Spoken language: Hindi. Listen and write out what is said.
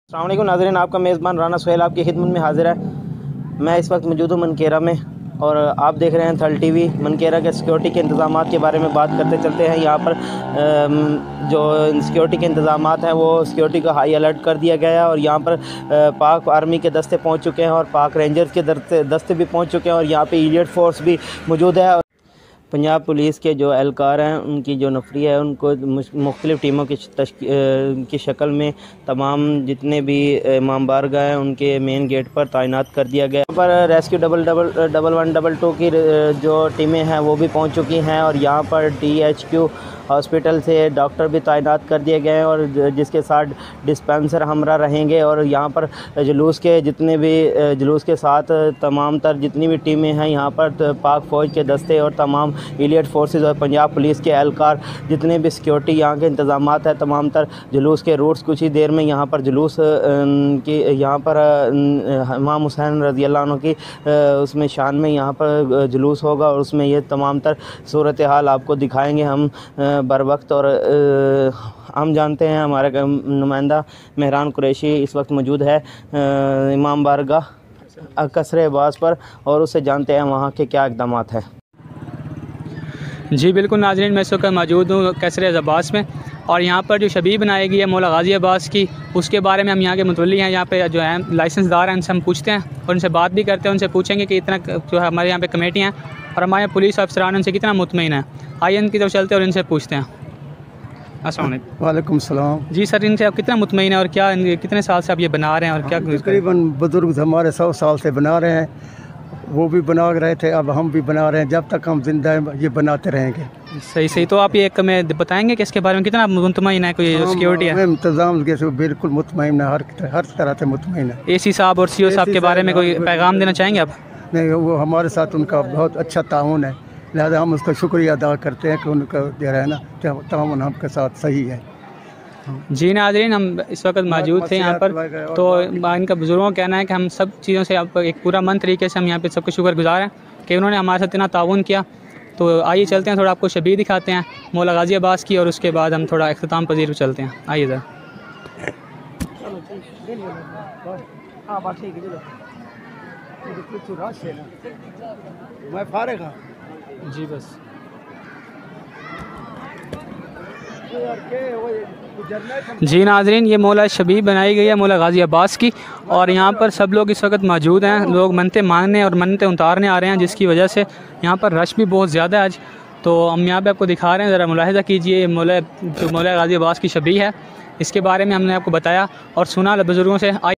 अस्सलाम वालेकुम नाज़रीन, आपका मेज़बान राना सुहेल आपकी खिदमत में हाज़िर है। मैं इस वक्त मौजूद हूँ मनकेरा में और आप देख रहे हैं थल टीवी। मनकेरा के सिक्योरिटी के इंतज़ाम के बारे में बात करते चलते हैं। यहाँ पर जो सिक्योरिटी के इंतज़ाम हैं वो सिक्योरिटी को हाई अलर्ट कर दिया गया है और यहाँ पर पाक आर्मी के दस्ते पहुँच चुके हैं और पाक रेंजर्स के दस्ते भी पहुँच चुके हैं और यहाँ पर इलीट फोर्स भी मौजूद है। पंजाब पुलिस के जो एहलकार हैं उनकी जो नफरी है उनको मुख्तलिफ़ टीमों की शक्ल में तमाम जितने भी इमाम बारगाह हैं उनके मेन गेट पर तैनात कर दिया गया। यहाँ पर रेस्क्यू 1112 की जो टीमें हैं वो भी पहुंच चुकी हैं और यहाँ पर DHQ हॉस्पिटल से डॉक्टर भी तैनात कर दिए गए हैं और जिसके साथ डिस्पेंसर हमरा रहेंगे। और यहाँ पर जुलूस के साथ तमाम तर जितनी भी टीमें हैं यहाँ पर पाक फ़ौज के दस्ते और तमाम एलिट फोर्सेस और पंजाब पुलिस के एहलकार जितने भी सिक्योरिटी यहाँ के इंतज़ाम हैं तमाम तर जुलूस के रूट्स कुछ ही देर में यहाँ पर जुलूस की यहाँ पर इमाम हुसैन रज़ी अल्लाह अन्हु की उसमें शान में यहाँ पर जुलूस होगा और उसमें ये तमाम तर सूरत हाल आपको दिखाएँगे हम बर वक्त। और हम जानते हैं हमारे नुमाइंदा मेहरान कुरैशी इस वक्त मौजूद है इमाम बारगाह कसरे अब्बास पर और उससे जानते हैं वहाँ के क्या इक़दाम हैं। जी बिल्कुल नाज़रीन, मैं इस वक्त मौजूद हूँ कसरे अब्बास में और यहाँ पर जो शबीह बनाई गई है मौला गाज़ी अब्बास की, उसके बारे में हम यहाँ के मुतवल्ली हैं, यहाँ पे जो है लाइसेंसदार हैं, उनसे हम पूछते हैं और उनसे बात भी करते हैं। उनसे पूछेंगे कि इतना जो है हमारे यहाँ पे कमेटियाँ हैं और हमारे पुलिस अफसरान उनसे कितना मुतमईन है। आइए इनकी तरफ चलते हैं और इनसे पूछते हैं। अस्सलाम वालेकुम। वालेकुम सलाम। जी सर, इनसे आप कितना मुतमईन है और क्या कितने साल से आप ये बना रहे हैं और क्या? तकरीबन बुज़ुर्ग हमारे 100 साल से बना रहे हैं, वो भी बना रहे थे, अब हम भी बना रहे हैं, जब तक हम जिंदा हैं ये बनाते रहेंगे। सही। तो आप ये एक में बताएंगे कि इसके बारे में कितना मुतमईन है? कोई सिक्योरिटी है? इंतज़ाम के बिल्कुल मुतमईन है, हर तरह से मुतमईन है। AC साहब और CO साहब के बारे में कोई पैगाम देना चाहेंगे आप? नहीं, वो हमारे साथ उनका बहुत अच्छा ताउन है, लिहाजा हम उसका शुक्रिया अदा करते हैं कि उनका जो है ना ताउन हमके साथ सही है। जी नाज़रीन, हम इस वक्त मौजूद थे यहाँ पर, तो इनका बुज़ुर्गों का कहना है कि हम सब चीज़ों से आप एक पूरा मन तरीके से हम यहाँ पे सबके शुक्रगुज़ार हैं कि उन्होंने हमारे साथ इतना ताउन किया। तो आइए चलते हैं, थोड़ा आपको शबीह दिखाते हैं मौला गाज़ी अब्बास की और उसके बाद हम थोड़ा इख्तिताम पज़ीर चलते हैं। आइए सर। जी बस। जी नाज़रीन, ये मौला शबीह बनाई गई है मौला गाज़ी अब्बास की और यहाँ पर सब लोग इस वक्त मौजूद हैं। लोग मन्नतें मांगने और मन्नतें उतारने आ रहे हैं, जिसकी वजह से यहाँ पर रश भी बहुत ज़्यादा है आज। तो हम यहाँ पे आपको दिखा रहे हैं, ज़रा मुलाहिज़ा कीजिए। मौला गाज़ी अब्बास की शबीह है, इसके बारे में हमने आपको बताया और सुना बुज़ुर्गों से।